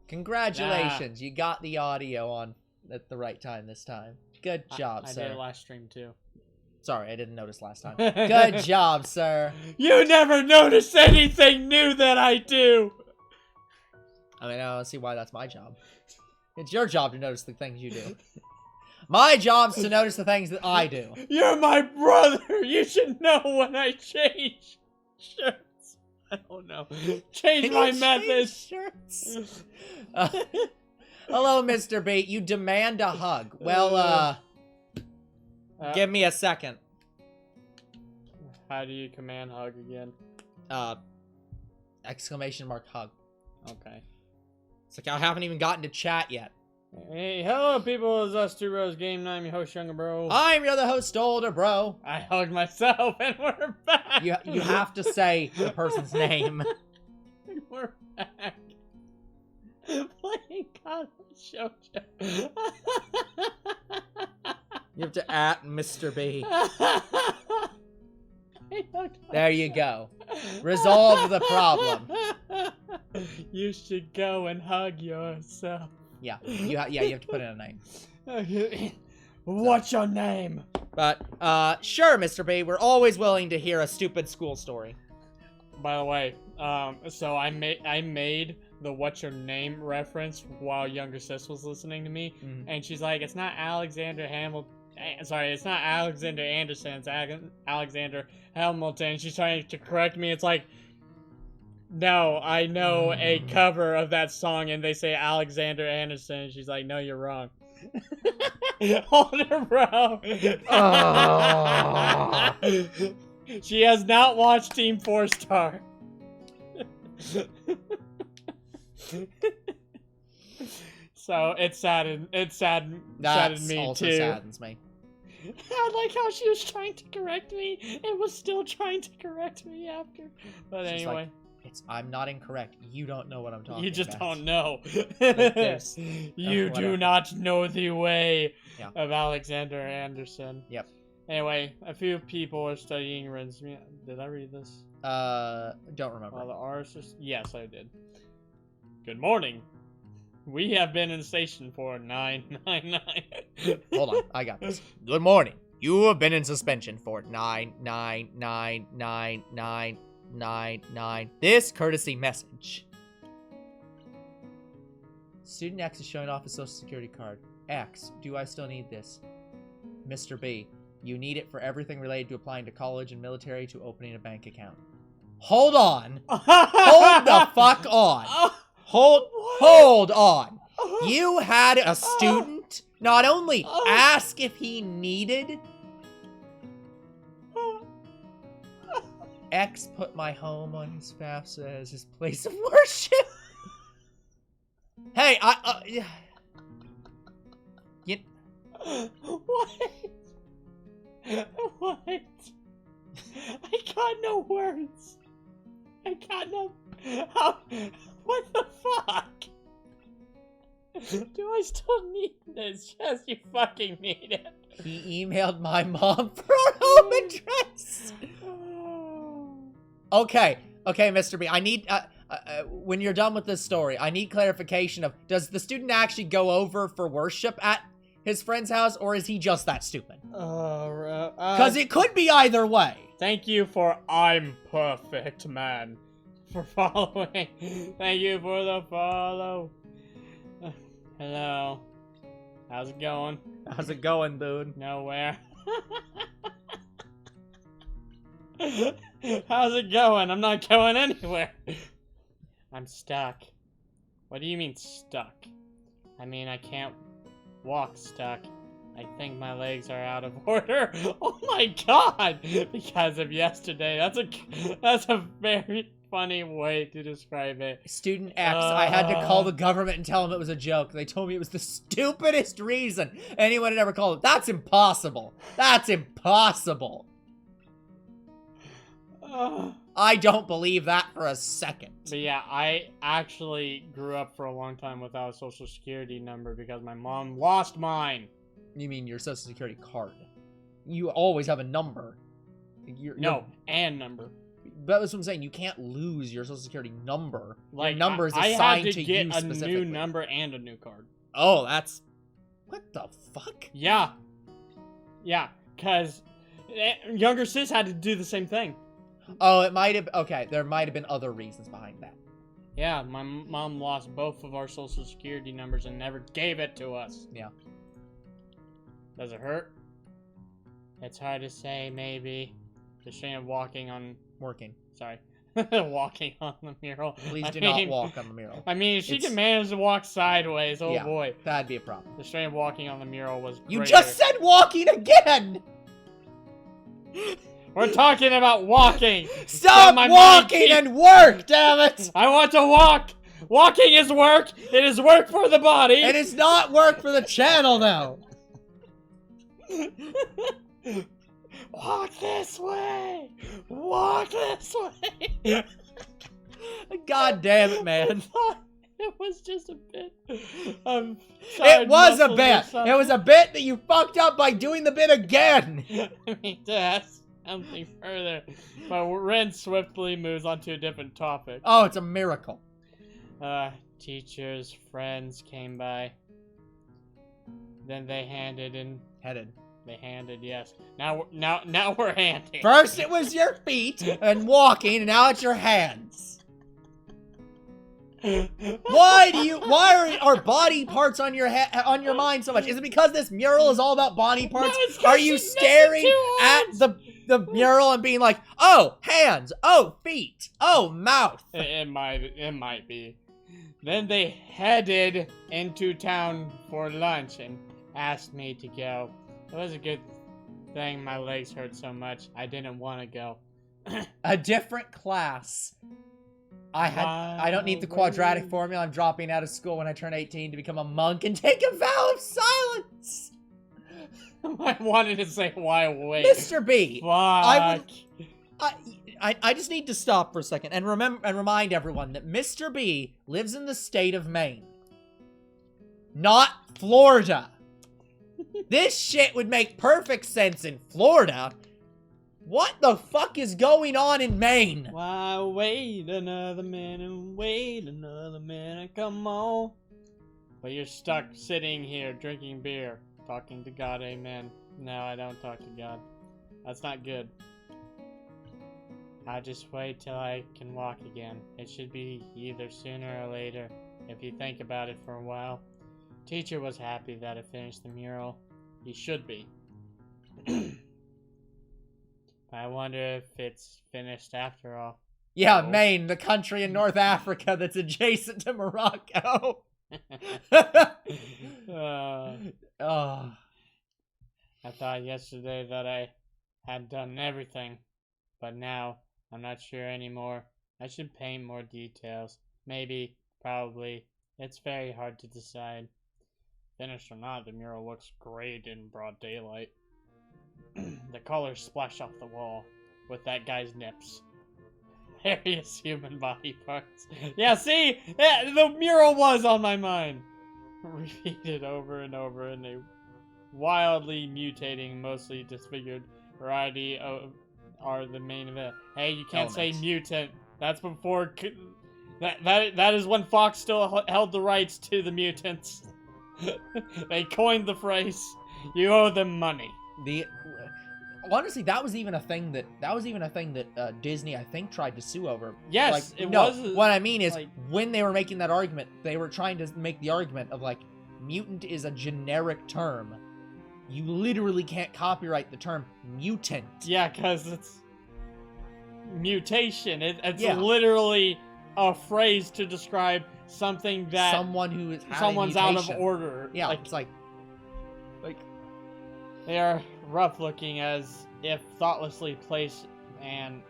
Congratulations, you got the audio on at the right time this time. Good job, sir. I did it last stream too. Sorry, I didn't notice last time. Good job, sir. You never notice anything new that I do. I mean, I don't see why that's my job. It's your job to notice the things you do. My job's to notice the things that I do. You're my brother. You should know when I change shirts. I don't know. Change my methods. Shirts. Hello, Mr. B. You demand a hug. Well, give me a second. How do you command hug again? Exclamation mark hug. Okay. It's like I haven't even gotten to chat yet. Hey, hello people, it's us two bros game. I'm your host, Younger Bro. I'm your other host, Older Bro. I hugged myself and we're back. You have to say the person's name. We're back. Playing Katawa Shoujo. You have to at Mr. B. There you go. Resolve the problem. You should go and hug yourself. Yeah, you have to put in a name. What's your name? But, sure, Mr. B, we're always willing to hear a stupid school story. By the way, so I made the "What's your name" reference while younger sis was listening to me, and she's like, "It's not Alexander Hamilton. Sorry, it's not Alexander Anderson. It's Alexander Hamilton." She's trying to correct me. It's like, no, I know a cover of that song, and they say Alexander Anderson. She's like, no, you're wrong. Hold her, bro. Oh. She has not watched Team 4 Star. So it saddened me also too. saddens me. I like how she was trying to correct me and was still trying to correct me after. But She's anyway. Like, I'm not incorrect. You don't know what I'm talking about. You just don't know. You do not know the way of Alexander Anderson. Yep. Anyway, a few people are studying Rinsme. Did I read this? Don't remember. The R's just... Yes, I did. Good morning. We have been in station for 999. Hold on, I got this. Good morning. You have been in suspension for 9999999. This courtesy message. Student X is showing off his social security card. X, do I still need this? Mr. B, you need it for everything related to applying to college and military to opening a bank account. Hold on. Hold the fuck on. Hold on. You had a student not only ask if he needed... X put my home on his FAFSA as his place of worship. Hey, What? What? I got no words. I got no... How... What the fuck? Do I still need this? Yes, you fucking need it. He emailed my mom for our home address. Okay, Mr. B, I need, when you're done with this story, I need clarification of, does the student actually go over for worship at his friend's house, or is he just that stupid? Because it could be either way. Thank you for I'm perfect, man, for following. Thank you for the follow. Hello. How's it going? How's it going, dude? Nowhere. How's it going? I'm not going anywhere. I'm stuck. What do you mean stuck? I mean, I can't walk stuck. I think my legs are out of order. Oh my god! Because of yesterday. That's a very funny way to describe it. Student X, I had to call the government and tell them it was a joke. They told me it was the stupidest reason anyone had ever called it. That's impossible. That's impossible. I don't believe that for a second. But yeah, I actually grew up for a long time without a social security number because my mom lost mine. You mean your social security card? You always have a number. No, and number. that's what I'm saying. You can't lose your social security number. Like, your number is I assigned had to get you a specifically. new number and a new card. Oh, that's... What the fuck? Yeah. Yeah, because younger sis had to do the same thing. Oh, it might have... Okay, there might have been other reasons behind that. Yeah, my mom lost both of our social security numbers and never gave it to us. Yeah. Does it hurt? It's hard to say, maybe. The strain of walking on... Working. Sorry. Walking on the mural. Please do not walk on the mural. I mean, if she can manage to walk sideways, oh yeah, boy. That'd be a problem. The strain of walking on the mural was You greater. just said walking again! We're talking about walking! Stop walking and work, damn it! I want to walk! Walking is work! It is work for the body! And it's not work for the channel, though! Walk this way! Walk this way! God damn it, man. It was just a bit. It was a bit! It was a bit that you fucked up by doing the bit again! I mean, to ask something further. But Ren swiftly moves on to a different topic. Oh, it's a miracle. Teachers, friends came by. Then they handed in. Headed. They handed, yes. Now we're handing. First it was your feet and walking, and now it's your hands. Why are body parts on your on your mind so much? Is it because this mural is all about body parts? No, are you staring at the mural and being like, oh, hands, oh, feet, oh, mouth? It might be. Then they headed into town for lunch and asked me to go. It was a good thing my legs hurt so much. I didn't want to go. A different class. I don't need the quadratic formula. I'm dropping out of school when I turn 18 to become a monk and take a vow of silence. I wanted to say why wait. Mr. B. Fuck. I just need to stop for a second and remind everyone that Mr. B lives in the state of Maine, not Florida. This shit would make perfect sense in Florida. What the fuck is going on in Maine? Why wait another minute, wait another minute, come on. But you're stuck sitting here drinking beer, talking to God, amen. No, I don't talk to God. That's not good. I'll just wait till I can walk again. It should be either sooner or later, if you think about it for a while. Teacher was happy that I finished the mural. He should be. I wonder if it's finished after all. Yeah, Maine, the country in North Africa that's adjacent to Morocco. I thought yesterday that I had done everything, but now I'm not sure anymore. I should paint more details. Maybe, probably. It's very hard to decide. Finished or not, the mural looks great in broad daylight. The colors splash off the wall with that guy's nips. Various human body parts. Yeah, see? Yeah, the mural was on my mind. Repeated over and over in a wildly mutating, mostly disfigured variety of are the main event. Hey, you can't say mutant. That's before that is when Fox still held the rights to the mutants. They coined the phrase. You owe them money. Honestly, that was even a thing that Disney, I think, tried to sue over. Yes, it was. What I mean is, when they were making that argument, they were trying to make the argument of like, mutant is a generic term. You literally can't copyright the term mutant. Yeah, because it's mutation. It's literally a phrase to describe something that someone's out of order. Yeah, it's like they are rough looking as if thoughtlessly placed and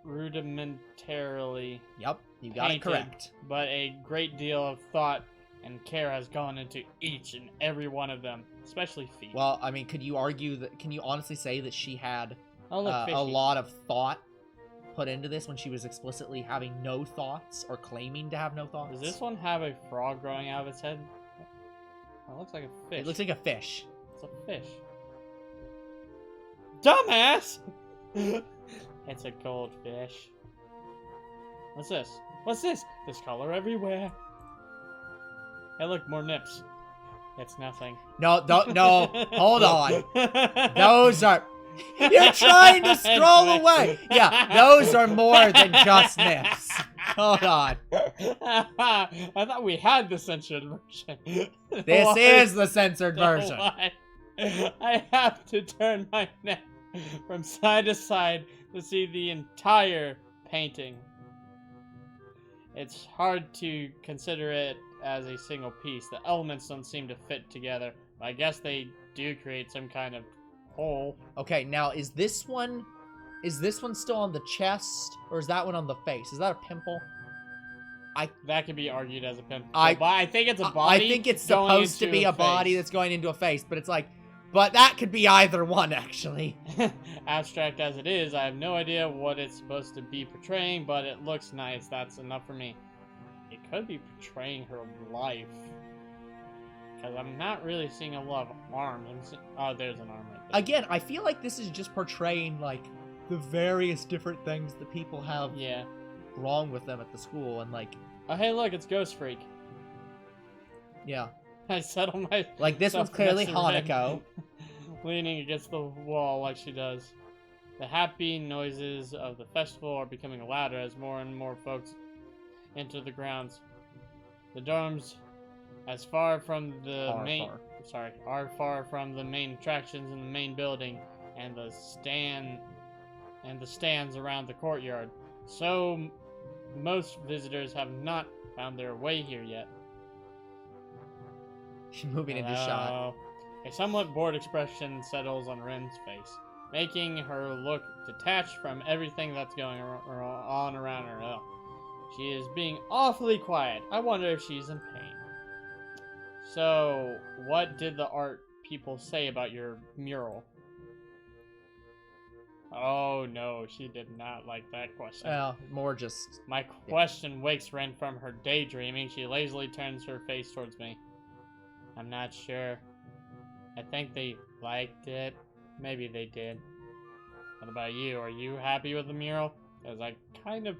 rudimentarily. Yep, you got it correct. But a great deal of thought and care has gone into each and every one of them, especially feet. Well, I mean, can you honestly say that she had a fishy. lot of thought put into this when she was explicitly having no thoughts or claiming to have no thoughts? Does this one have a frog growing out of its head? Oh, it looks like a fish. It looks like a fish. It's a fish. Dumbass! It's a goldfish. What's this? What's this? There's color everywhere. Hey, look, more nips. It's nothing. No, no, hold on. Those are... You're trying to scroll away. Yeah, those are more than just nips. Hold on. I thought we had the censored version. This is the censored version. Why? I have to turn my neck from side to side to see the entire painting. It's hard to consider it as a single piece. The elements don't seem to fit together. I guess they do create some kind of whole. Okay, now is this one still on the chest, or is that one on the face? Is that a pimple? That could be argued as a pimple. I I think it's a body. I think it's supposed to be a body that's going into a face, but it's like, but that could be either one, actually. Abstract as it is, I have no idea what it's supposed to be portraying, but it looks nice. That's enough for me. It could be portraying her life. Because I'm not really seeing a lot of arms. Oh, there's an arm right there. Again, I feel like this is just portraying, like, the various different things that people have wrong with them at the school, and, like... Oh, hey, look, it's Ghost Freak. Yeah. I settle my... Like, this one's clearly Hanako. Leaning against the wall like she does. The happy noises of the festival are becoming louder as more and more folks enter the grounds. The dorms... are far from the main attractions in the main building and the stands around the courtyard. So most visitors have not found their way here yet. Moving into shot. A somewhat bored expression settles on Ren's face, making her look detached from everything that's going on around her. Oh, she is being awfully quiet. I wonder if she's in pain. So, what did the art people say about your mural? Oh no, she did not like that question. Well, more just... My question wakes Ren from her daydreaming. She lazily turns her face towards me. I'm not sure. I think they liked it. Maybe they did. What about you? Are you happy with the mural? Because I kind of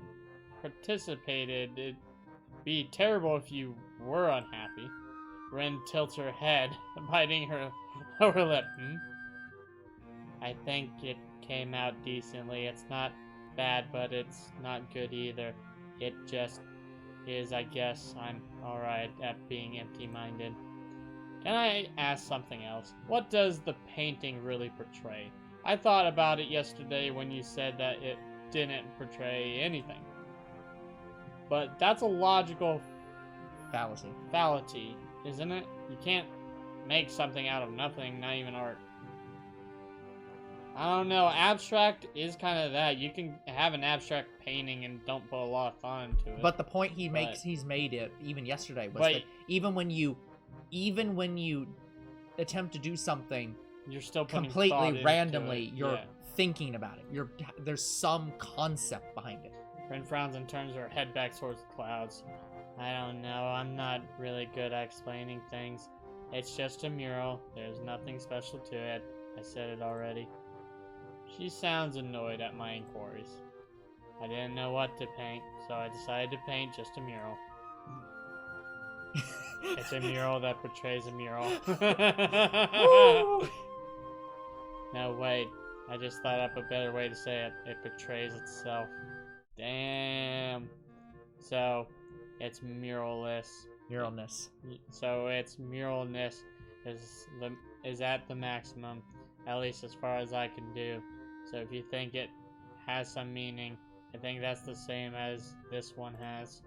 participated. It'd be terrible if you were unhappy. Ren tilts her head, biting her lower lip. I think it came out decently. It's not bad, but it's not good either. It just is, I guess. I'm alright at being empty-minded. Can I ask something else? What does the painting really portray? I thought about it yesterday when you said that it didn't portray anything. But that's a logical fallacy. Isn't it? You can't make something out of nothing, not even art. I don't know, abstract is kind of that. You can have an abstract painting and don't put a lot of thought into it. But the point he's made it, even yesterday, was that even when you attempt to do something you're still completely randomly, you're thinking about it. There's some concept behind it. Ren frowns and turns her head back towards the clouds. I don't know, I'm not really good at explaining things. It's just a mural. There's nothing special to it. I said it already. She sounds annoyed at my inquiries. I didn't know what to paint, so I decided to paint just a mural. It's a mural that portrays a mural. No, wait. I just thought up a better way to say it. It portrays itself. Damn. So... it's muralness. So its muralness is at the maximum, at least as far as I can do. So if you think it has some meaning, I think that's the same as this one has.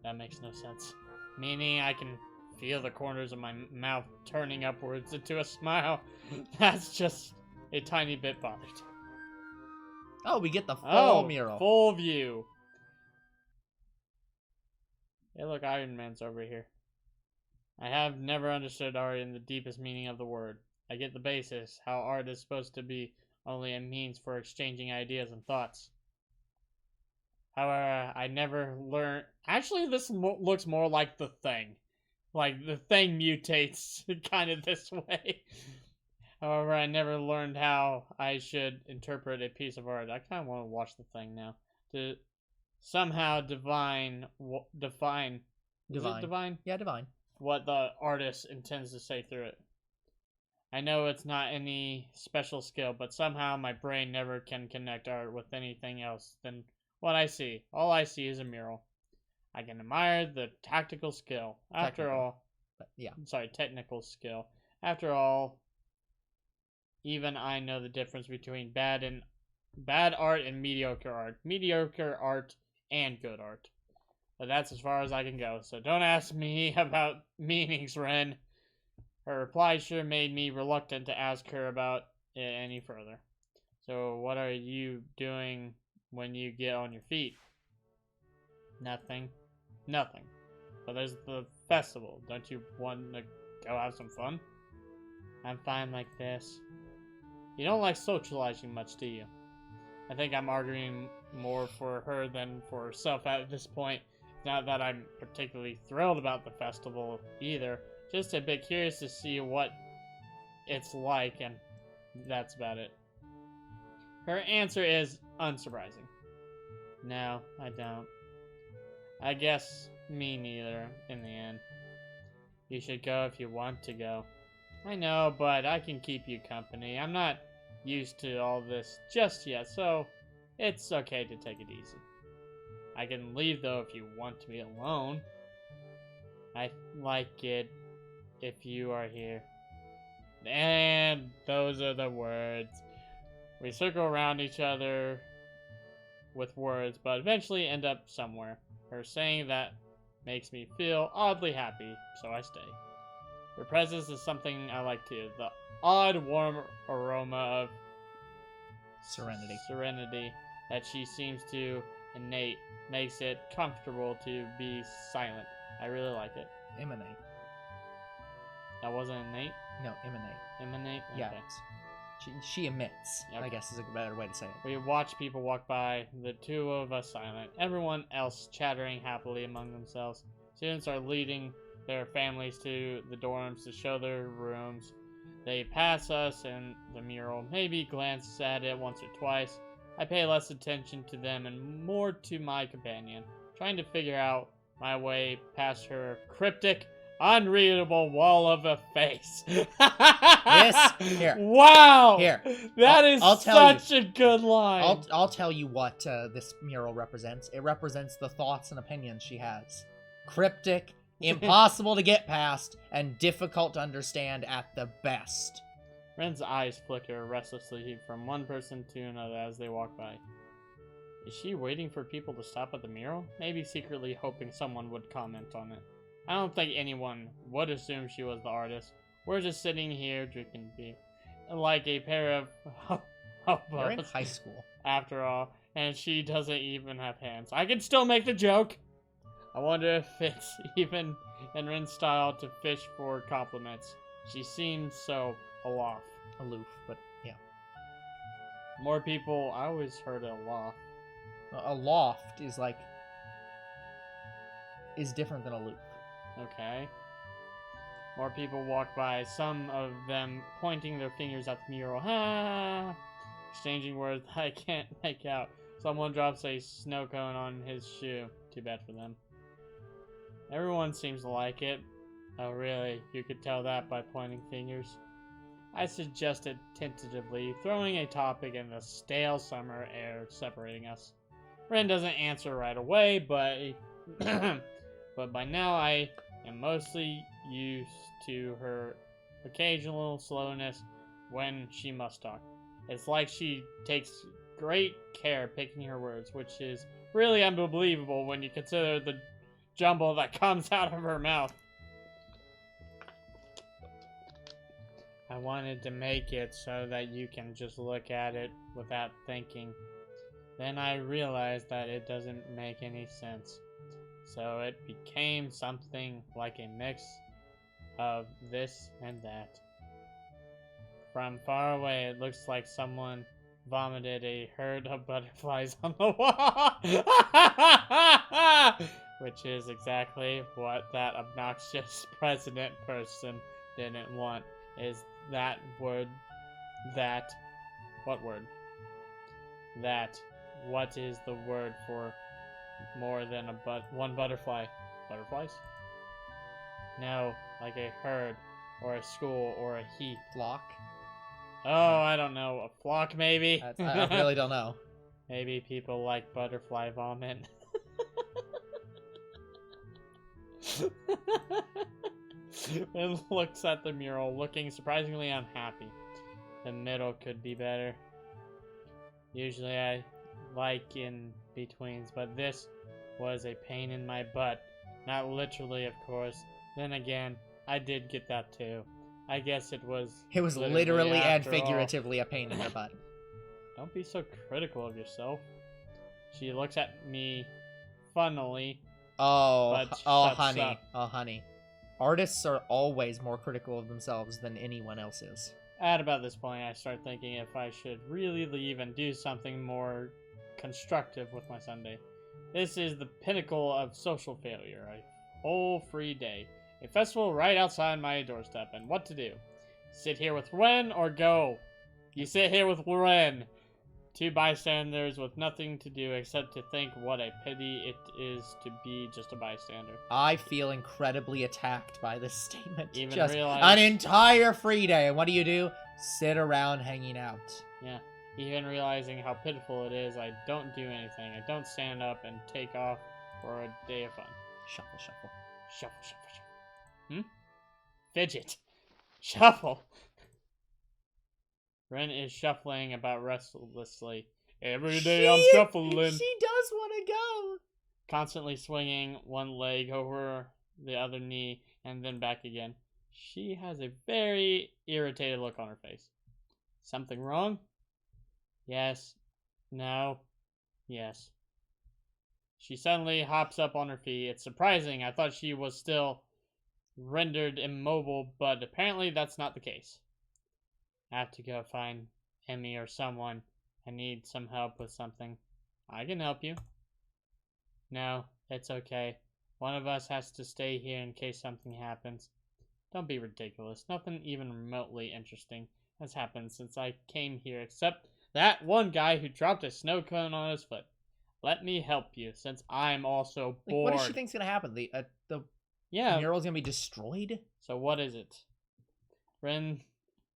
That makes no sense. Meaning I can feel the corners of my mouth turning upwards into a smile. That's just a tiny bit bothered. Oh, we get the full mural. Full view. Hey, look, Iron Man's over here. I have never understood art in the deepest meaning of the word. I get the basis, how art is supposed to be only a means for exchanging ideas and thoughts. However, I never learned... Actually, this looks more like The Thing. Like, The Thing mutates kind of this way. However, I never learned how I should interpret a piece of art. I kind of want to watch the thing now. To somehow define. Is it divine? Yeah, divine. What the artist intends to say through it. I know it's not any special skill, but somehow my brain never can connect art with anything else than what I see. All I see is a mural. I can admire the tactical skill. Technical skill. After all, even I know the difference between bad art and mediocre art. Mediocre art and good art. But that's as far as I can go, so don't ask me about meanings, Ren. Her reply sure made me reluctant to ask her about it any further. So what are you doing when you get on your feet? Nothing. But there's the festival. Don't you want to go have some fun? I'm fine like this. You don't like socializing much, do you? I think I'm arguing more for her than for herself at this point. Not that I'm particularly thrilled about the festival either. Just a bit curious to see what it's like, and that's about it. Her answer is unsurprising. No, I don't. I guess me neither, in the end. You should go if you want to go. I know, but I can keep you company. I'm not used to all this just yet, so it's okay to take it easy. I can leave, though, if you want to be alone. I like it if you are here. And those are the words. We circle around each other with words, but eventually end up somewhere. Her saying that makes me feel oddly happy, so I stay. Her presence is something I like too. The odd, warm aroma of serenity that she seems to innate makes it comfortable to be silent. I really like it. Emanate. That wasn't innate? No, emanate. Emanate? Okay. Yeah. She emits, Yep. I guess is a better way to say it. We watch people walk by, the two of us silent, everyone else chattering happily among themselves. Students are leading their families to the dorms to show their rooms. They pass us in the mural, maybe glance at it once or twice. I pay less attention to them and more to my companion, trying to figure out my way past her cryptic, unreadable wall of a face. This here. Wow. Here. That is such a good line. I'll tell you what this mural represents. It represents the thoughts and opinions she has. Cryptic, impossible to get past, and difficult to understand at the best. Ren's eyes flicker restlessly from one person to another as they walk by. Is she waiting for people to stop at the mural? Maybe secretly hoping someone would comment on it. I don't think anyone would assume she was the artist. We're just sitting here drinking beer. Like a pair of hobos. You're in high school. After all, and she doesn't even have hands. I can still make the joke! I wonder if it's even in Ren's style to fish for compliments. She seems so aloof, but yeah. More people, I always heard aloft. Aloft is different than aloof. Okay. More people walk by, some of them pointing their fingers at the mural. Ha! Exchanging words I can't make out. Someone drops a snow cone on his shoe. Too bad for them. Everyone seems to like it. Oh really? You could tell that by pointing fingers? I suggested tentatively, throwing a topic in the stale summer air separating us. Ren doesn't answer right away, but but by now I am mostly used to her occasional slowness when she must talk. It's like she takes great care picking her words, which is really unbelievable when you consider the jumble that comes out of her mouth. I wanted to make it so that you can just look at it without thinking. Then I realized that it doesn't make any sense. So it became something like a mix of this and that. From far away, it looks like someone vomited a herd of butterflies on the wall. Which is exactly what that obnoxious president person didn't want. Is that would That. What word? That. What is the word for more than one butterfly? Butterflies? No, like a herd, or a school, or a heap. Flock? Oh, I don't know. A flock, maybe? I really don't know. Maybe people like butterfly vomit. Ren looks at the mural, looking surprisingly unhappy. The middle could be better. Usually I like in-betweens, but this was a pain in my butt. Not literally, of course. Then again, I did get that too. I guess it was... It was literally and after figuratively a pain in the butt. Don't be so critical of yourself. She looks at me funnily. Oh, But honey. up. Oh, honey. Artists are always more critical of themselves than anyone else is. At about this point, I start thinking if I should really leave and do something more constructive with my Sunday. This is the pinnacle of social failure. A whole free day. A festival right outside my doorstep. And what to do? Sit here with Ren or go? You sit here with Ren. Two bystanders with nothing to do except to think what a pity it is to be just a bystander. I feel incredibly attacked by this statement. Even just realize... an entire free day. And what do? Sit around hanging out. Yeah. Even realizing how pitiful it is, I don't do anything. I don't stand up and take off for a day of fun. Shuffle, shuffle. Shuffle, shuffle, shuffle. Fidget. Shuffle. Ren is shuffling about restlessly. Every day I'm shuffling. She does want to go. Constantly swinging one leg over the other knee and then back again. She has a very irritated look on her face. Something wrong? Yes. No. Yes. She suddenly hops up on her feet. It's surprising. I thought she was still rendered immobile, but apparently that's not the case. I have to go find Emmy or someone. I need some help with something. I can help you. No, it's okay. One of us has to stay here in case something happens. Don't be ridiculous. Nothing even remotely interesting has happened since I came here, except that one guy who dropped a snow cone on his foot. Let me help you, since I'm also bored. What does she think's gonna happen? The mural's gonna be destroyed? So what is it? Ren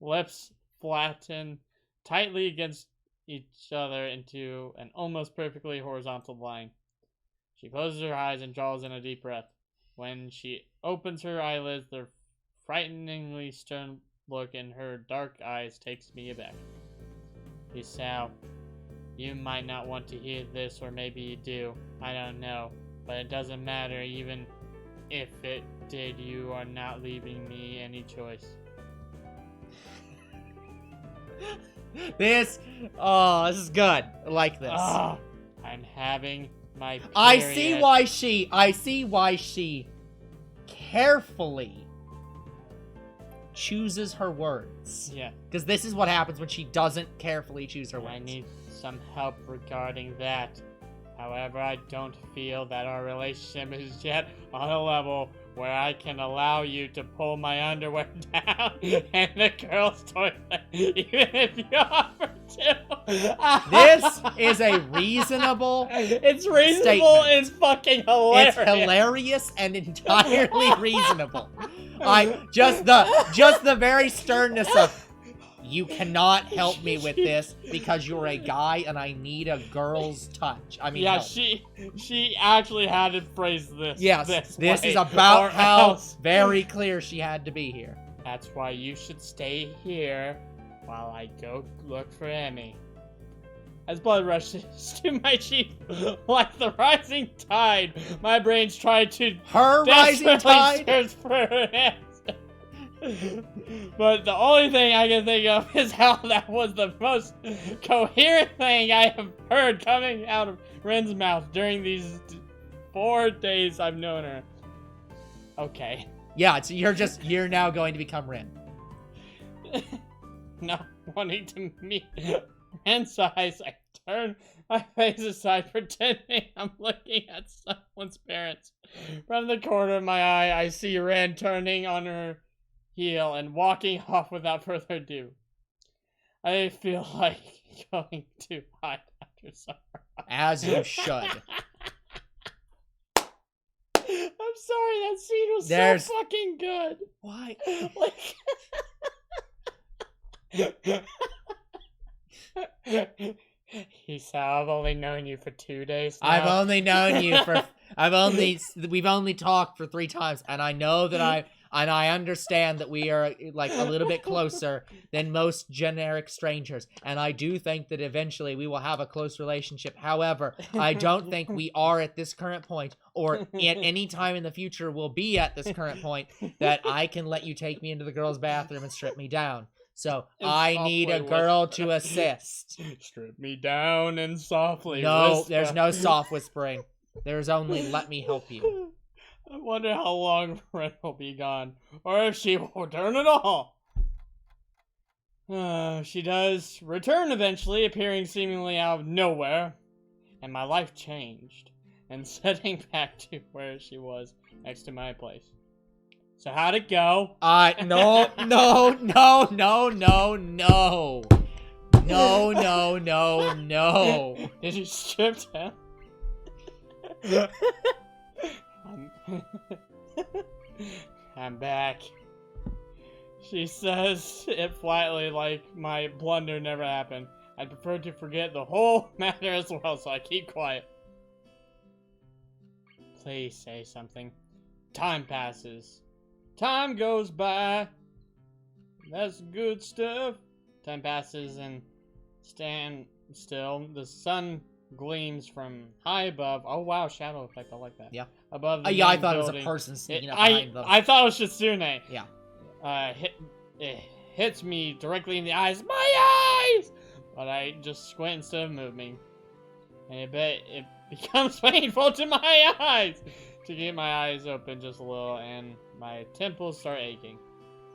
lips flatten tightly against each other into an almost perfectly horizontal line. She closes her eyes and draws in a deep breath. When she opens her eyelids, the frighteningly stern look in her dark eyes takes me aback. Isao, you might not want to hear this, or maybe you do. I don't know. But it doesn't matter. Even if it did, you are not leaving me any choice. This is good. I like this. I'm having my period. I see why she carefully chooses her words. Yeah. Because this is what happens when she doesn't carefully choose her words. I need some help regarding that. However, I don't feel that our relationship is yet on a level where I can allow you to pull my underwear down in the girls' toilet, even if you offer to. This is a reasonable It's reasonable, statement. it's fucking hilarious. It's hilarious and entirely reasonable. Just the very sternness of, you cannot help me with this because you're a guy and I need a girl's touch. I mean, yeah, help. she actually had to phrase this. Yes, this way, is about or how else. very clear she had to be here. That's why you should stay here while I go look for Emmy. As blood rushes to my cheek like the rising tide, my brain's trying to Her rising desperately tide? search for an answer. But the only thing I can think of is how that was the most coherent thing I have heard coming out of Ren's mouth during these 4 days I've known her. Okay. Yeah, so you're now going to become Rin. Not wanting to meet Ren's eyes, I turn my face aside, pretending I'm looking at someone's parents. From the corner of my eye, I see Ren turning on her heel and walking off without further ado. I feel like going to hide after supper. As you should. I'm sorry, that scene was There's- so fucking good. Why? Like, he said, I've only known you for 2 days now. I've only known you for. We've only talked for 3 times, and I know that I understand that we are like a little bit closer than most generic strangers, and I do think that eventually we will have a close relationship. However, I don't think we are at this current point, or at any time in the future will be at this current point, that I can let you take me into the girls' bathroom and strip me down. So And I need a softly girl whisper. to assist. Strip me down and softly No, whisper. there's no soft whispering. There's only let me help you. I wonder how long Ren will be gone, or if she will return at all. She does return eventually, appearing seemingly out of nowhere, and my life changed, and setting back to where she was, next to my place. So how'd it go? No. No. Did you strip him? I'm back. She says it flatly, like my blunder never happened. I'd prefer to forget the whole matter as well, so I keep quiet. Please say something. Time passes. Time goes by. That's good stuff. Time passes and stand still. The sun gleams from high above. Oh wow, shadow effect. I like that. Yeah. Above the Yeah, I main thought it was building. a person sneaking up I behind them. thought it was Shitsune. Yeah. It hits me directly in the eyes. My eyes! But I just squint instead of moving. And it becomes painful to my eyes to get my eyes open just a little, and my temples start aching.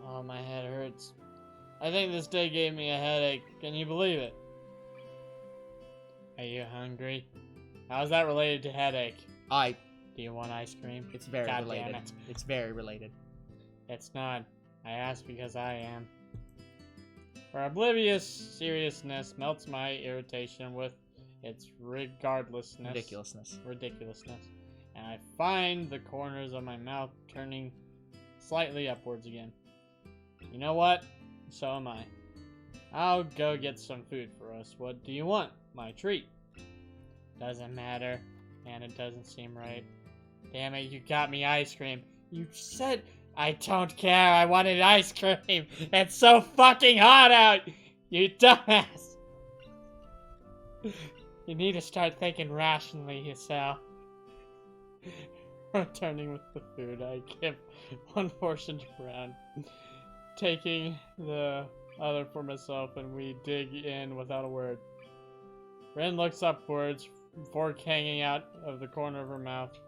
Oh, my head hurts. I think this day gave me a headache. Can you believe it? Are you hungry? How's that related to headache? Do you want ice cream? It's very God related. damn it. It's very related. It's not. I asked because I am. Her oblivious seriousness melts my irritation with its ridiculousness. And I find the corners of my mouth turning slightly upwards again. You know what? So am I. I'll go get some food for us. What do you want? My treat. Doesn't matter. And it doesn't seem right. Damn it, you got me ice cream. You said... I don't care, I wanted ice cream. It's so fucking hot out, you dumbass. You need to start thinking rationally yourself. Returning with the food, I give one portion to Ren, taking the other for myself, and we dig in without a word. Ren looks upwards, fork hanging out of the corner of her mouth.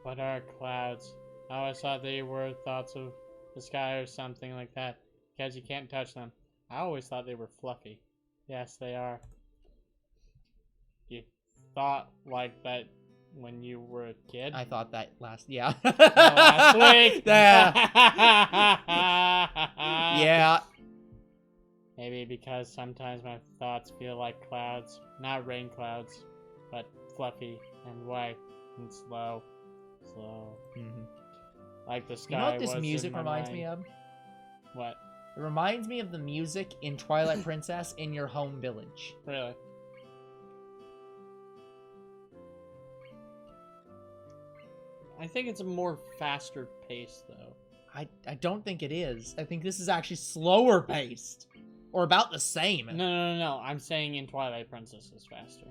What are clouds? I always thought they were thoughts of the sky or something like that, because you can't touch them. I always thought they were fluffy. Yes, they are. You thought like that when you were a kid? I thought that yeah. Last week! Yeah. Yeah. Maybe because sometimes my thoughts feel like clouds. Not rain clouds, but fluffy and white and slow. Mm-hmm. Like the sky. You know what this was music in my reminds mind. me of? What? It reminds me of the music in Twilight Princess in your home village. Really? I think it's a more faster pace, though. I don't think it is. I think this is actually slower paced. Or about the same. No. I'm saying in Twilight Princess is faster.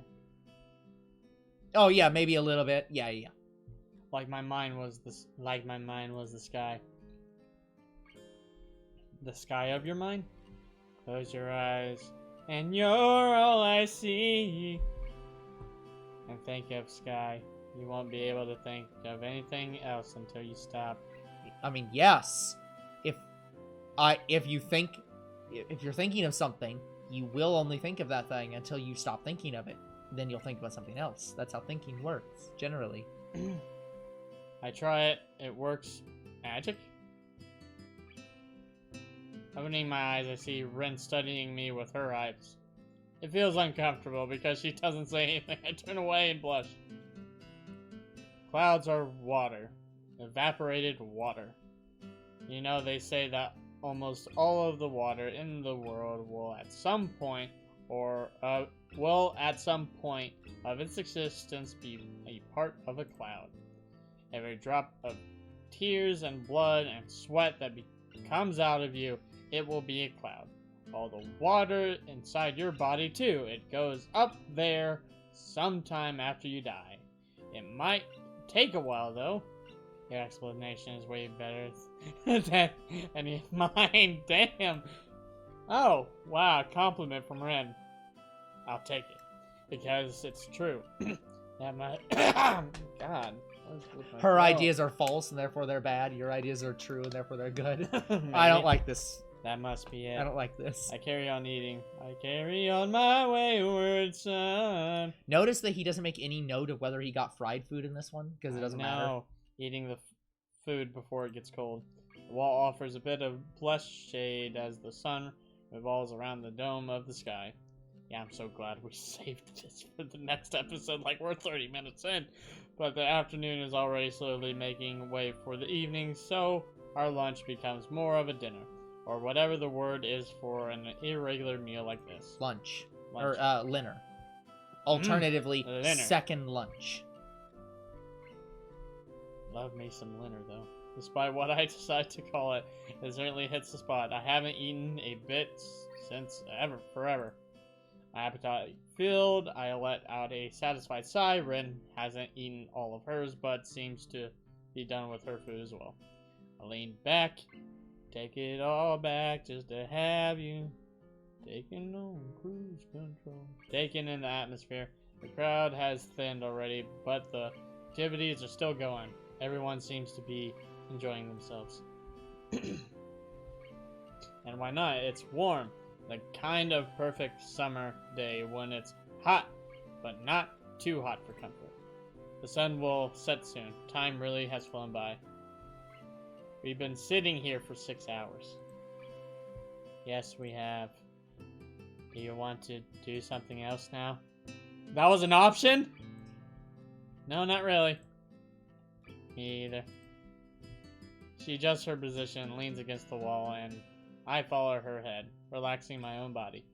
Oh yeah, maybe a little bit. Yeah. Like my mind was the sky. The sky of your mind? Close your eyes, and you're all I see. And think of sky. You won't be able to think of anything else until you stop. I mean, yes. If you're thinking of something, you will only think of that thing until you stop thinking of it. Then you'll think about something else. That's how thinking works, generally. I try it. It works. Magic? Opening my eyes, I see Rin studying me with her eyes. It feels uncomfortable because she doesn't say anything. I turn away and blush. Clouds are water. Evaporated water. You know, they say that almost all of the water in the world will at some point of its existence be a part of a cloud. Every drop of tears and blood and sweat that comes out of you, it will be a cloud. All the water inside your body too, it goes up there sometime after you die. It might take a while though. Your explanation is way better than any of mine. Damn. Oh, wow, compliment from Ren. I'll take it. Because it's true. God. Her ideas are false and therefore they're bad. Your ideas are true and therefore they're good. I don't like this. That must be it. I don't like this. I carry on eating. I carry on my wayward son. Notice that he doesn't make any note of whether he got fried food in this one, because it doesn't matter. Eating the food before it gets cold. The wall offers a bit of blush shade as the sun revolves around the dome of the sky. Yeah, I'm so glad we saved this for the next episode, like we're 30 minutes in. But the afternoon is already slowly making way for the evening, so our lunch becomes more of a dinner. Or whatever the word is for an irregular meal like this. Lunch. Or, Linner. Alternatively, Linner. Second lunch. Love me some Linner, though. Despite what I decide to call it, it certainly hits the spot. I haven't eaten a bit since forever. My appetite filled, I let out a satisfied sigh. Rin hasn't eaten all of hers, but seems to be done with her food as well. I leaned back, take it all back just to have you. Taking on cruise control. Taking in the atmosphere. The crowd has thinned already, but the activities are still going. Everyone seems to be enjoying themselves. And why not? It's warm. The kind of perfect summer day when it's hot, but not too hot for comfort. The sun will set soon. Time really has flown by. We've been sitting here for 6 hours. Yes, we have. Do you want to do something else now? That was an option? No, not really. Me either. She adjusts her position, leans against the wall, and I follow her head, relaxing my own body.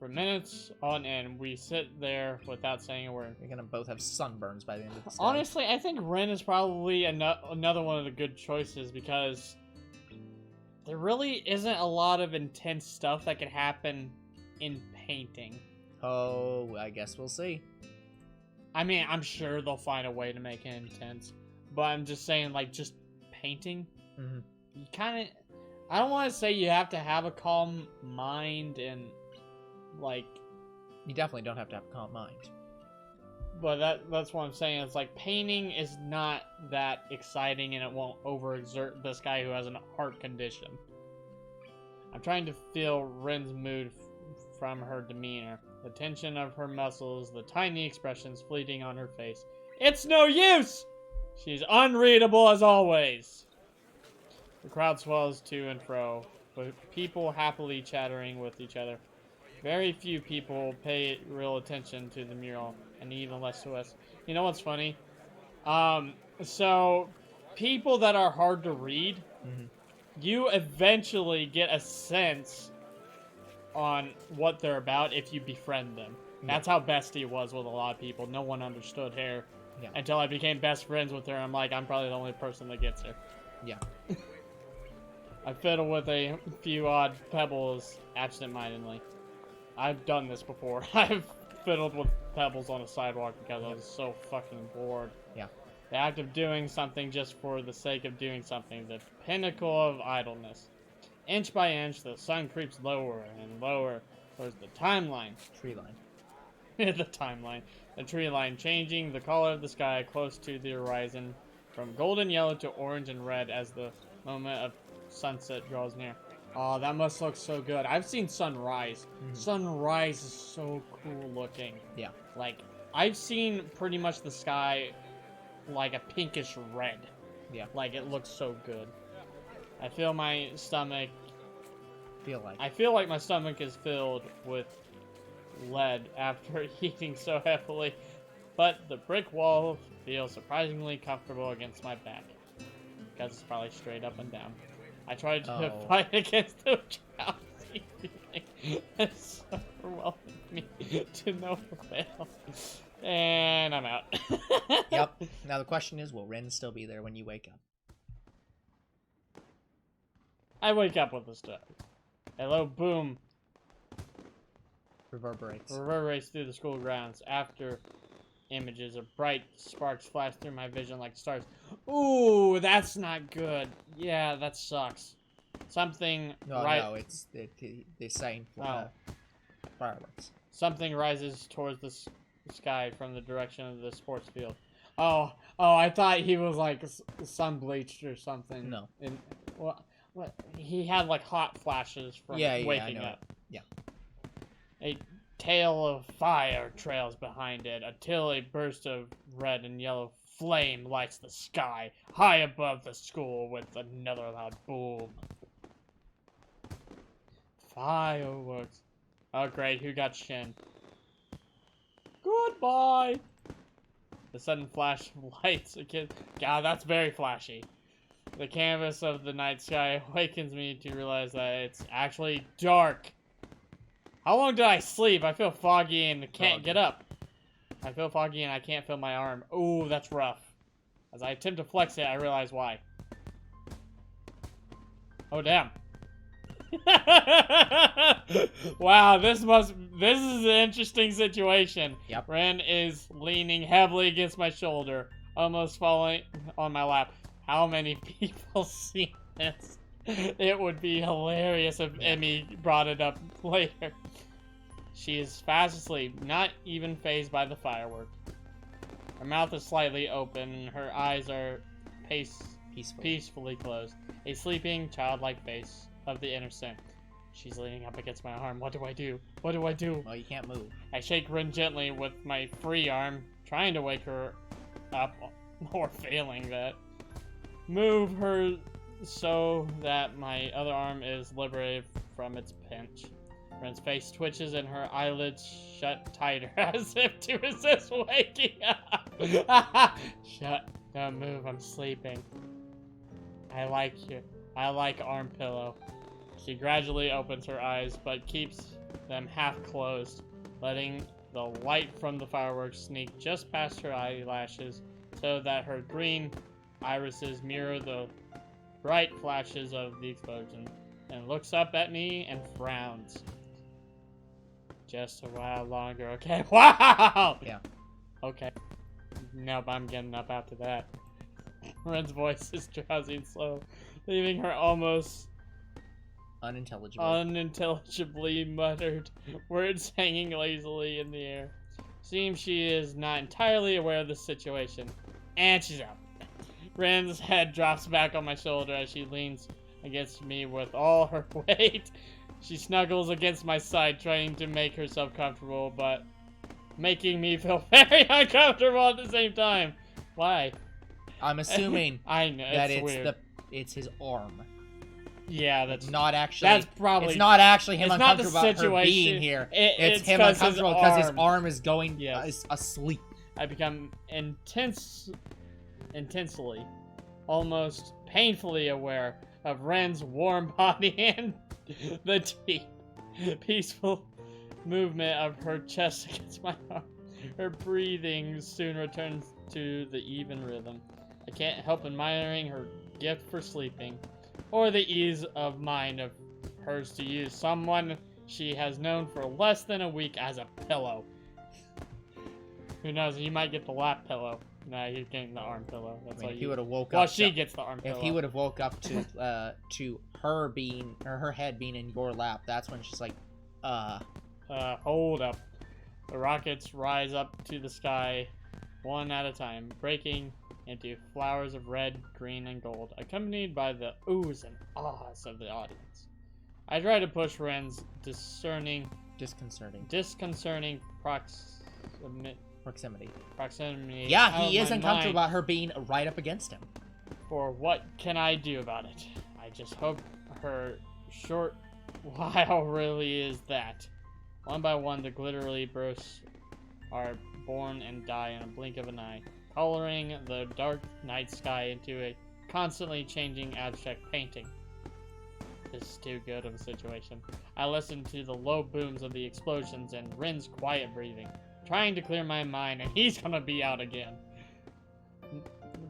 For minutes on end, we sit there without saying a word. We're gonna both have sunburns by the end of this day. Honestly, I think Ren is probably another one of the good choices because there really isn't a lot of intense stuff that could happen in painting. Oh, I guess we'll see. I mean, I'm sure they'll find a way to make it intense, but I'm just saying, like, just painting, you kind of, I don't want to say you have to have a calm mind and, like... You definitely don't have to have a calm mind. But that's what I'm saying. It's like, painting is not that exciting and it won't overexert this guy who has a heart condition. I'm trying to feel Rin's mood from her demeanor. The tension of her muscles, the tiny expressions fleeting on her face. It's no use! She's unreadable as always. The crowd swells to and fro, with people happily chattering with each other. Very few people pay real attention to the mural, and even less to us. You know what's funny? So, people that are hard to read, you eventually get a sense on what they're about if you befriend them. That's how Bestie was with a lot of people. No one understood her until I became best friends with her. I'm like, I'm probably the only person that gets her. Yeah. I fiddle with a few odd pebbles absent-mindedly. I've done this before. I've fiddled with pebbles on a sidewalk because I was so fucking bored. Yeah. The act of doing something just for the sake of doing something, the pinnacle of idleness. Inch by inch, the sun creeps lower and lower towards the timeline. Tree line. The timeline. The tree line changing the color of the sky close to the horizon from golden yellow to orange and red as the moment of sunset draws near. Oh, that must look so good. I've seen sunrise. Sunrise is so cool looking. Yeah. Like, I've seen pretty much the sky like a pinkish red. Yeah. Like, it looks so good. I feel my stomach feel like. I feel like my stomach is filled with lead after eating so heavily, but the brick wall feels surprisingly comfortable against my back. Because it's probably straight up and down. I tried to fight against the drowsy feeling. It's so overwhelming me to no avail. And I'm out. Yep. Now the question is, will Ren still be there when you wake up? I wake up with a start. A low boom reverberates through the school grounds. After images of bright sparks flash through my vision like stars. Ooh, that's not good. Yeah, that sucks. Something No, it's they saying fireworks. Something rises towards the sky from the direction of the sports field. Oh, I thought he was like sun bleached or something. No. What? He had like hot flashes from waking up. Yeah. A tail of fire trails behind it until a burst of red and yellow flame lights the sky high above the school with another loud boom. Fireworks. Oh great, who got Shin? Goodbye! The sudden flash of lights again. God, that's very flashy. The canvas of the night sky awakens me to realize that it's actually dark. How long did I sleep? I feel foggy and can't get up. I feel foggy and I can't feel my arm. Ooh, that's rough. As I attempt to flex it, I realize why. Oh, damn. Wow, this is an interesting situation. Yep. Ren is leaning heavily against my shoulder, almost falling on my lap. How many people see this? It would be hilarious if Emmy brought it up later. She is fast asleep, not even fazed by the firework. Her mouth is slightly open, and her eyes are peacefully closed. A sleeping, childlike face of the innocent. She's leaning up against my arm. What do I do? What do I do? Well, you can't move. I shake Ren gently with my free arm, trying to wake her up, or failing that. Move her so that my other arm is liberated from its pinch. Ren's face twitches and her eyelids shut tighter as if to resist waking up. Shut. Don't move. I'm sleeping. I like you. I like arm pillow. She gradually opens her eyes, but keeps them half closed, letting the light from the fireworks sneak just past her eyelashes so that her green irises mirror the bright flashes of the explosion, and looks up at me and frowns. Just a while longer, okay? Wow! Yeah. Okay. Nope, I'm getting up after that. Ren's voice is drowsy and slow, leaving her almost unintelligibly muttered words hanging lazily in the air. Seems she is not entirely aware of the situation. And she's out. Ren's head drops back on my shoulder as she leans against me with all her weight. She snuggles against my side, trying to make herself comfortable, but making me feel very uncomfortable at the same time. Why? I'm assuming I know, that it's weird. It's his arm. Yeah, that's not actually. That's probably. It's not actually him it's not uncomfortable about her being here. It's him uncomfortable because his arm is going asleep. I become intensely, almost painfully aware of Ren's warm body and the deep, peaceful movement of her chest against my arm. Her breathing soon returns to the even rhythm. I can't help admiring her gift for sleeping, or the ease of mind of hers to use someone she has known for less than a week as a pillow. Who knows? He might get the lap pillow. Nah, he's getting the arm pillow. That's I mean, all he would have woke up. Well, she gets the arm pillow. If he would have woke up to her being, or her head being in your lap, that's when she's like, hold up. The rockets rise up to the sky, one at a time, breaking into flowers of red, green, and gold, accompanied by the oohs and ahs of the audience. I try to push Ren's disconcerting proximity. Yeah, he is uncomfortable about her being right up against him. For what can I do about it? I just hope her short Wow, really is that. One by one, the glittery bursts are born and die in a blink of an eye, coloring the dark night sky into a constantly changing abstract painting. This is too good of a situation. I listen to the low booms of the explosions and Rin's quiet breathing, trying to clear my mind, and he's gonna be out again.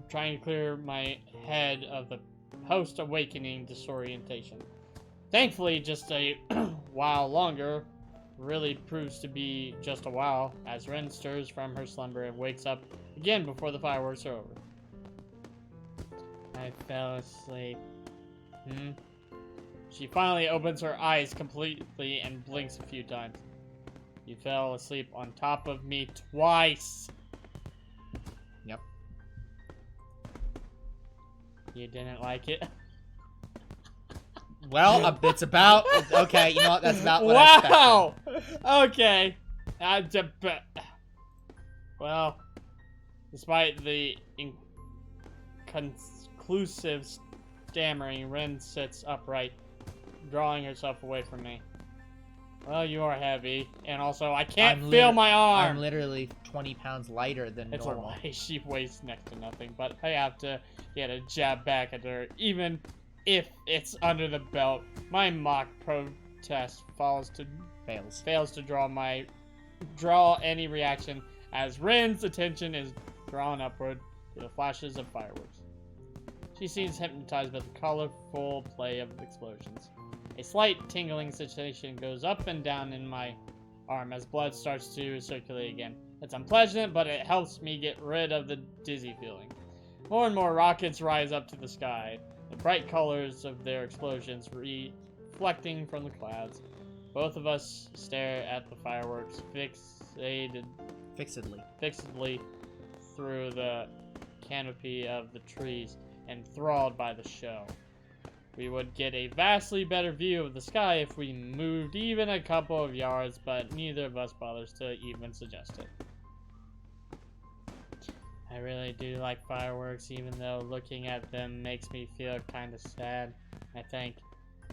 Trying to clear my head of the post-awakening disorientation. Thankfully, just a while longer really proves to be just a while, as Rin stirs from her slumber and wakes up again before the fireworks are over. I fell asleep. She finally opens her eyes completely and blinks a few times. You fell asleep on top of me twice. Yep. You didn't like it? Well, it's about... Okay, you know what? That's about what I expected. Wow! Okay. Well, despite the inconclusive stammering, Rin sits upright, drawing herself away from me. Well, you are heavy, and also I can't feel my arm! I'm literally 20 pounds lighter than normal. It's a lie. She weighs next to nothing, but I have to get a jab back at her, even if it's under the belt. My mock protest fails to draw any reaction, as Rin's attention is drawn upward to the flashes of fireworks. She seems hypnotized by the colorful play of explosions. A slight tingling sensation goes up and down in my arm as blood starts to circulate again. It's unpleasant, but it helps me get rid of the dizzy feeling. More and more rockets rise up to the sky, the bright colors of their explosions reflecting from the clouds. Both of us stare at the fireworks fixedly through the canopy of the trees, enthralled by the show. We would get a vastly better view of the sky if we moved even a couple of yards, but neither of us bothers to even suggest it. I really do like fireworks, even though looking at them makes me feel kind of sad. I think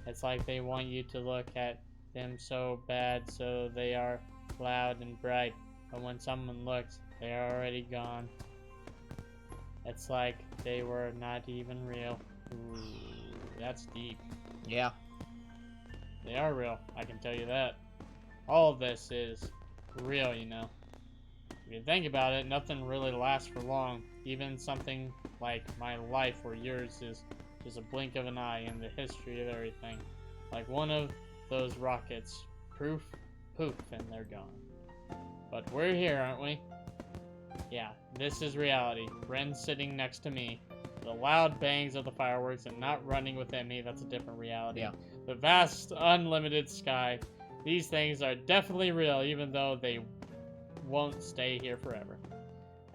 it's like they want you to look at them so bad, so they are loud and bright, but when someone looks, they are already gone. It's like they were not even real. Ooh, that's deep. Yeah. They are real, I can tell you that. All of this is real, you know. If you think about it, nothing really lasts for long. Even something like my life or yours is just a blink of an eye in the history of everything. Like one of those rockets. Poof, and they're gone. But we're here, aren't we? Yeah, this is reality. Ren's sitting next to me. The loud bangs of the fireworks and not running within me, that's a different reality. Yeah. The vast, unlimited sky. These things are definitely real, even though they won't stay here forever.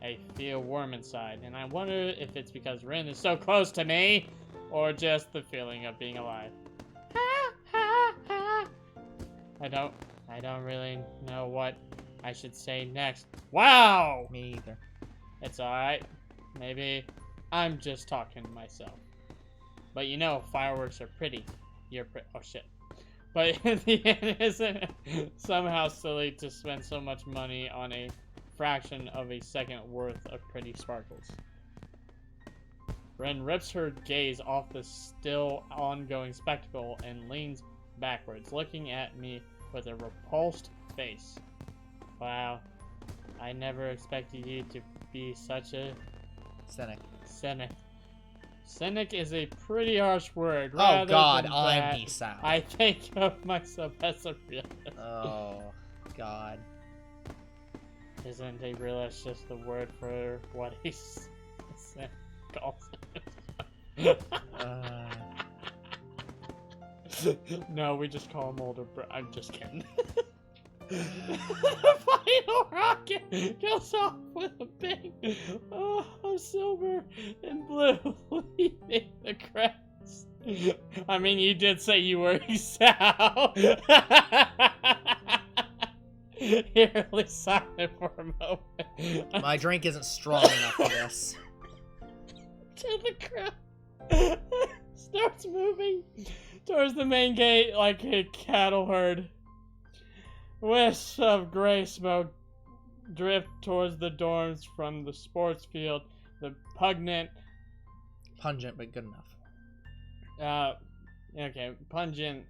I feel warm inside, and I wonder if it's because Rin is so close to me, or just the feeling of being alive. I don't really know what I should say next. Wow! Me either. It's alright. Maybe I'm just talking to myself. But you know, fireworks are pretty. Oh shit. But in the end, isn't it somehow silly to spend so much money on a fraction of a second worth of pretty sparkles? Ren rips her gaze off the still ongoing spectacle and leans backwards, looking at me with a repulsed face. Wow, I never expected you to be such a... Cynic. Cynic is a pretty harsh word. Oh god, I'm peace out. I think of myself as a realist. Oh god. Isn't a realist just the word for what he's calls it? No, we just call him older bro. I'm just kidding. The final rocket goes off with a bang. Oh, silver and blue, leaving the crest. I mean, you did say you were Sal. Eerily silent for a moment. My drink isn't strong enough for this. Till the crowd starts moving towards the main gate like a cattle herd. Wisps of gray smoke drift towards the dorms from the sports field. The pungent, but good enough. Pungent,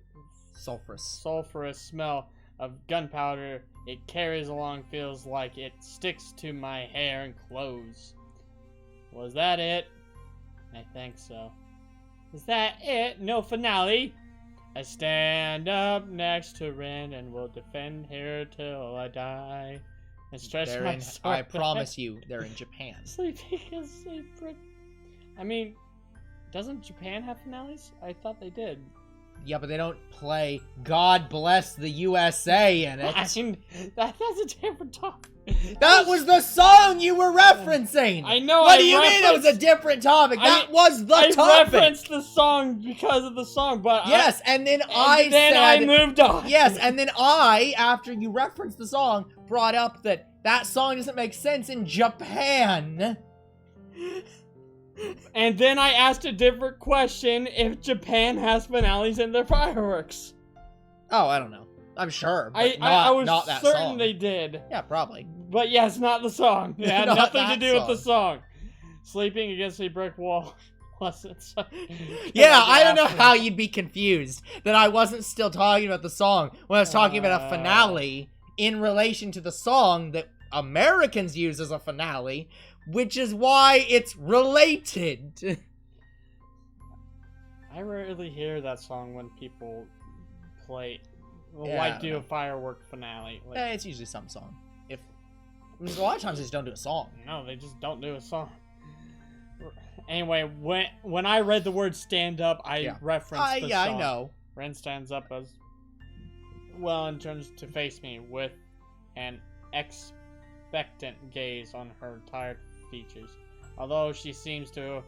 Sulfurous smell of gunpowder it carries along feels like it sticks to my hair and clothes. Was that it? I think so. Is that it? No finale? I stand up next to Ren and will defend her till I die. And stretch my sword I back. promise you, they're in Japan. Sleeping is sleep. I mean, doesn't Japan have finales? I thought they did. Yeah, but they don't play God Bless the USA in it. I mean, that's a different topic. That was the song you were referencing! I know, What do you mean it was a different topic? That was the topic! I referenced the song because of the song, but yes, and then I moved on. Yes, and then I, after you referenced the song, brought up that song doesn't make sense in Japan. And then I asked a different question if Japan has finales in their fireworks. Oh, I don't know. I'm sure, but I was not that certain song. they did. Yeah, probably. But yes, not the song. It had Not nothing to that do with the song. song. Sleeping against a brick wall wasn't so. Yeah, I don't know how you'd be confused that I wasn't still talking about the song when I was talking about a finale in relation to the song that Americans use as a finale, which is why it's related. I rarely hear that song when people play, do a firework finale. It's usually some song. A lot of times they just don't do a song. No, they just don't do a song. Anyway, when I read the word "stand up," I referenced the song. Yeah, I know. Ren stands up as well and turns to face me with an expectant gaze on her tired features. Although she seems to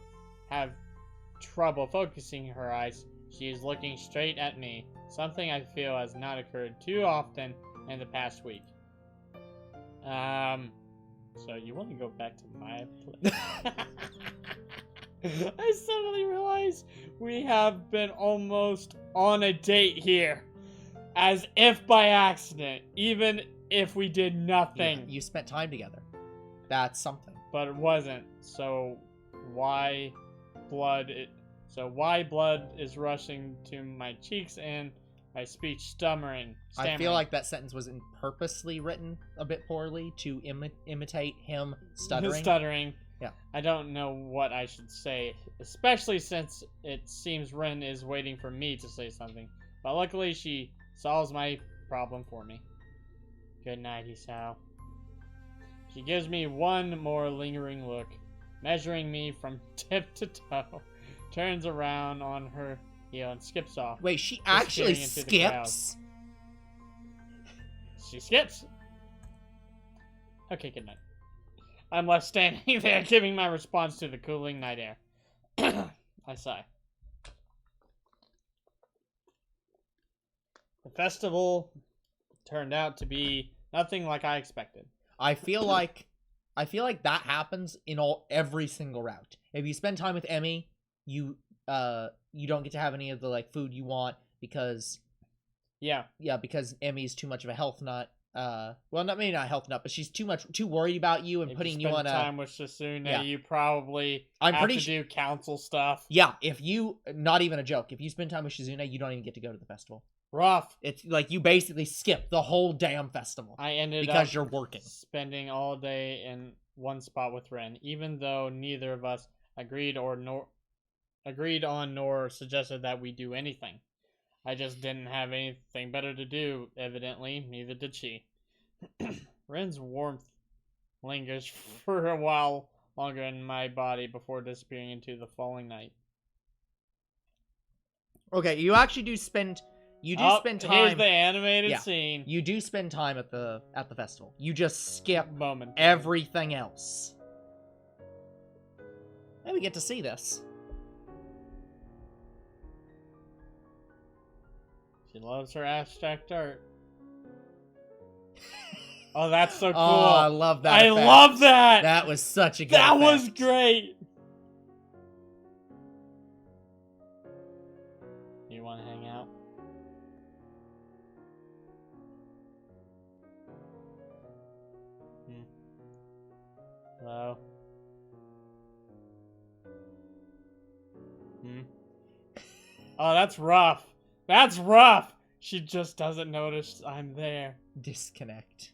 have trouble focusing her eyes, she is looking straight at me, something I feel has not occurred too often in the past week. So you want to go back to my place? I suddenly realize we have been almost on a date here. As if by accident, even if we did nothing. Yeah, you spent time together. That's something. But it wasn't. So why blood is rushing to my cheeks and my speech stammering. I feel like that sentence was purposely written a bit poorly to imitate him stuttering. Yeah. I don't know what I should say, especially since it seems Ren is waiting for me to say something. But luckily she solves my problem for me. Good night, Hisao. She gives me one more lingering look, measuring me from tip to toe, turns around on her heel and skips off. Wait, she actually skips? She skips? Okay, good night. I'm left standing there, giving my response to the cooling night air. I sigh. The festival turned out to be nothing like I expected. I feel like that happens in every single route. If you spend time with Emmy, you don't get to have any of the food you want because because Emmy's too much of a health nut. Well, maybe not a health nut, but she's too worried about you and putting you on a time with Sasune. You probably have to do council stuff. Yeah, not even a joke. If you spend time with Shizune, you don't even get to go to the festival. Rough. It's like you basically skip the whole damn festival. I ended because you're working, spending all day in one spot with Ren, even though neither of us agreed on nor suggested that we do anything. I just didn't have anything better to do. Evidently, neither did she. Ren's warmth lingers for a while longer in my body before disappearing into the falling night. Okay, you actually do spend. You do spend time. Here's the animated scene. You do spend time at the festival. You just skip everything else. And we get to see this. She loves her abstract art. Oh, that's so cool. Oh, I love that. I love that. That was such a good That effect. was great. you want to hang out. Hello? Oh, that's rough. That's rough. She just doesn't notice I'm there. Disconnect.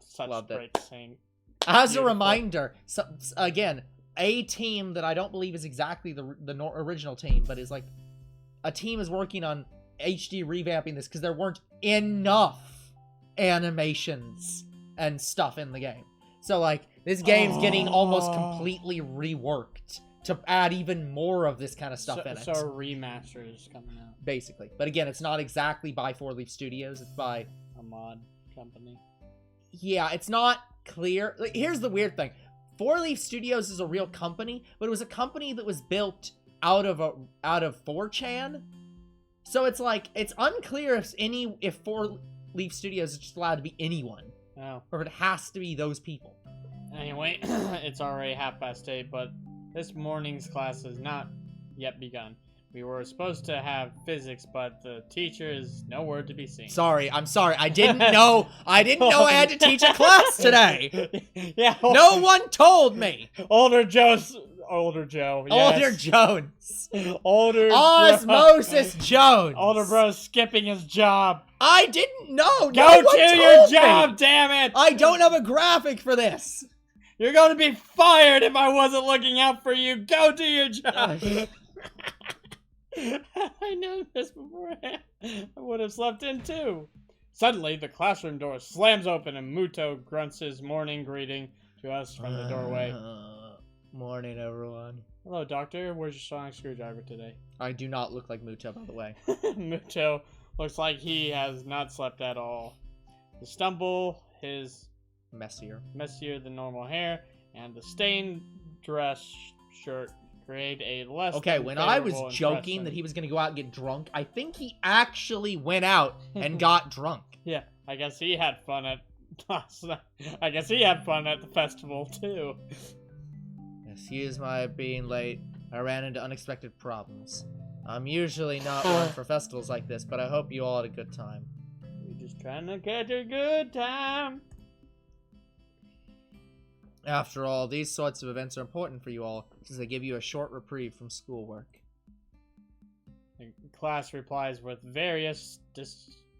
Such Loved it. great scene. As Beautiful. a reminder, so, again, a team that I don't believe is exactly the original team, but is like a team is working on HD revamping this because there weren't enough animations and stuff in the game. So like this game's getting almost completely reworked to add even more of this kind of stuff in it. So a remaster is coming out. Basically. But again, it's not exactly by 4-Leaf Studios, it's by a mod company. Yeah, it's not clear. Like, here's the weird thing. 4-Leaf Studios is a real company, but it was a company that was built out of 4chan. So it's like it's unclear if 4-Leaf Studios is just allowed to be anyone. Oh. Or if it has to be those people. Anyway, it's already 8:30, but this morning's class has not yet begun. We were supposed to have physics, but the teacher is nowhere to be seen. Sorry, I'm sorry. I didn't know I had to teach a class today. Yeah. No one told me. Older Joe. Yes. Older Jones. Older Osmosis Jones. Older bro skipping his job. I didn't know. Go to your job, damn it. I don't have a graphic for this. You're going to be fired if I wasn't looking out for you. Go to your job. I know this beforehand. I would have slept in too. Suddenly, the classroom door slams open and Muto grunts his morning greeting to us from the doorway. Morning, everyone. Hello, Doctor. Where's your sonic screwdriver today? I do not look like Muto, by the way. Muto looks like he has not slept at all. The stumble, his messier than normal hair, and the stained dress shirt create a less Okay, when I was joking that he was going to go out and get drunk, I think he actually went out and got drunk. Yeah, I guess he had fun at I guess he had fun at the festival too. Excuse my being late. I ran into unexpected problems. I'm usually not one for festivals like this, but I hope you all had a good time. We're just trying to catch a good time. After all, these sorts of events are important for you all, since they give you a short reprieve from schoolwork. The class replies with various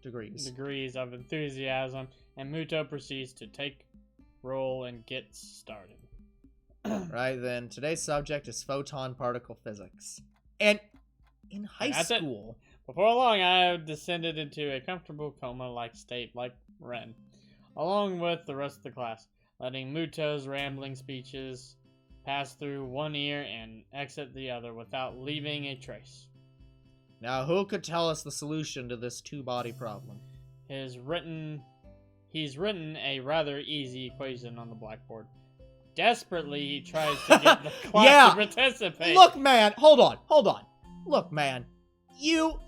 degrees of enthusiasm, and Muto proceeds to take roll and get started. Right then, today's subject is photon particle physics. And in high school... Before long, I have descended into a comfortable coma-like state like Ren, along with the rest of the class, letting Muto's rambling speeches pass through one ear and exit the other without leaving a trace. Now, who could tell us the solution to this two-body problem? He's written a rather easy equation on the blackboard. Desperately, he tries to get the class to participate. Look, man, hold on. Look, man, you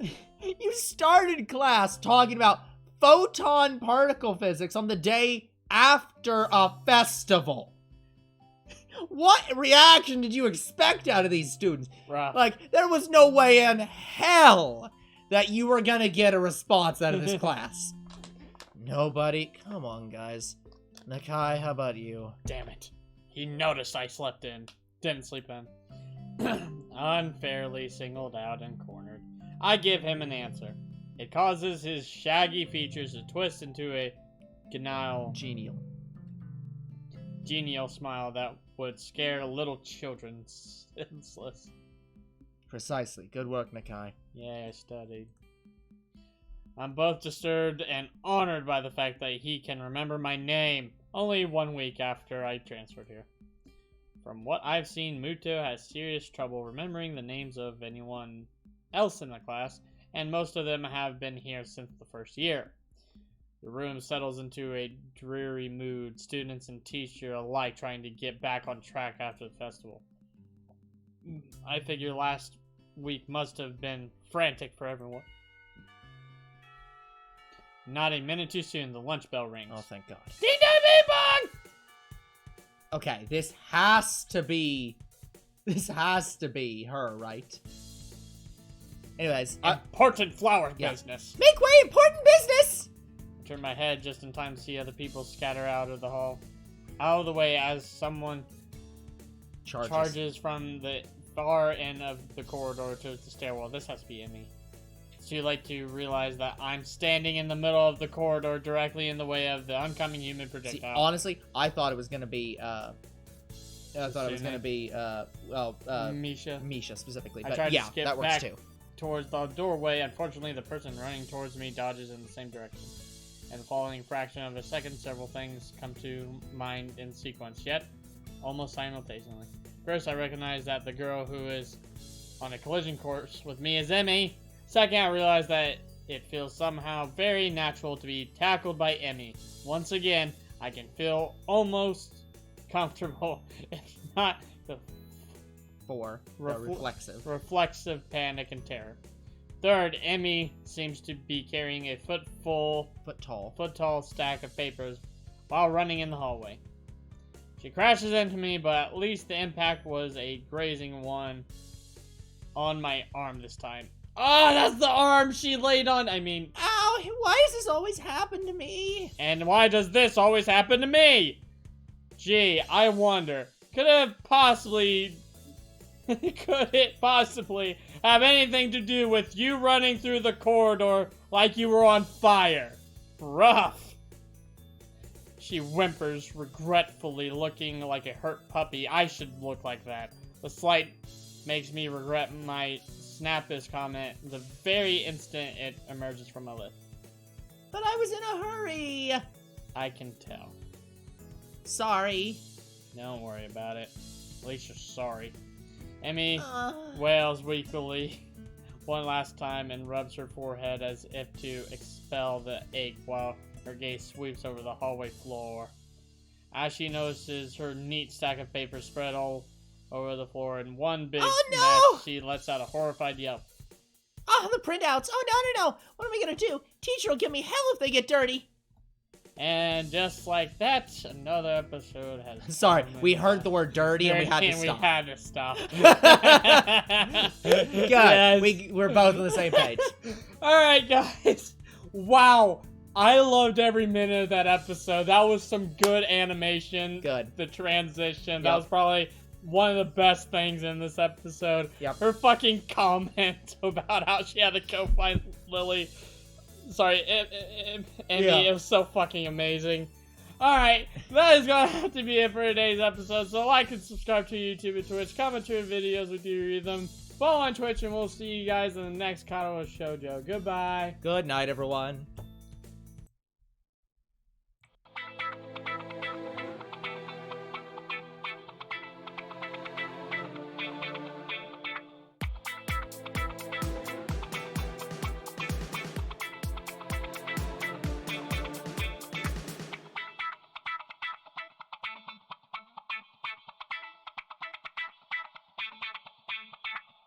started class talking about photon particle physics on the day after a festival. What reaction did you expect out of these students? Rough. Like, there was no way in hell that you were gonna get a response out of this class. Nobody? Come on, guys. Nakai, how about you? Damn it. He noticed I didn't sleep in. Unfairly singled out and cornered. I give him an answer. It causes his shaggy features to twist into a genial smile that would scare little children senseless. Precisely. Good work, Nakai. Yeah, I studied. I'm both disturbed and honored by the fact that he can remember my name only 1 week after I transferred here. From what I've seen, Muto has serious trouble remembering the names of anyone else in the class, and most of them have been here since the first year. The room settles into a dreary mood, students and teacher alike trying to get back on track after the festival. I figure last week must have been frantic for everyone. Not a minute too soon, the lunch bell rings. Oh, thank God. Ding dong, bing bong! Okay, this has to be her, right? Anyways, Important flower yeah. business. Make way, important business! Turn my head just in time to see other people scatter out of the hall. Out of the way as someone charges from the far end of the corridor to the stairwell. This has to be Emmy. It's too late to realize that I'm standing in the middle of the corridor directly in the way of the oncoming human projectile. See, honestly, I thought it was gonna be, Misha specifically. But yeah, that works too. Towards the doorway, unfortunately, the person running towards me dodges in the same direction. And the following fraction of a second, several things come to mind in sequence, yet almost simultaneously. First, I recognize that the girl who is on a collision course with me is Emmy. Second, I realize that it feels somehow very natural to be tackled by Emmy. Once again, I can feel almost comfortable, if not the reflexive panic and terror. Third, Emmy seems to be carrying a foot tall stack of papers while running in the hallway. She crashes into me, but at least the impact was a grazing one on my arm this time. Oh, that's the arm she laid on. I mean, ow, why does this always happen to me? And why does this always happen to me? Gee, I wonder, could it possibly have anything to do with you running through the corridor like you were on fire? Rough. She whimpers regretfully, looking like a hurt puppy. I should look like that. The slight makes me regret my snappish comment the very instant it emerges from my lips. But I was in a hurry. I can tell. Sorry. Don't worry about it. At least you're sorry. Emmy wails weakly one last time and rubs her forehead as if to expel the ache while her gaze sweeps over the hallway floor. As she notices her neat stack of papers spread all over the floor in one big mess, she lets out a horrified yelp. Oh, the printouts! Oh, no! What am I gonna do? Teacher will give me hell if they get dirty! And just like that, another episode has... Sorry, we heard the word dirty and we had to stop. Good, yes. We're both on the same page. Alright, guys. Wow. I loved every minute of that episode. That was some good animation. Good. The transition. That was probably one of the best things in this episode. Yep. Her fucking comment about how she had to go find Lily. Sorry, Emmy, it was so fucking amazing. Alright, that is gonna have to be it for today's episode. So like and subscribe to YouTube and Twitch. Comment to your videos if you read them. Follow on Twitch and we'll see you guys in the next Katawa Shoujo. Goodbye. Good night, everyone.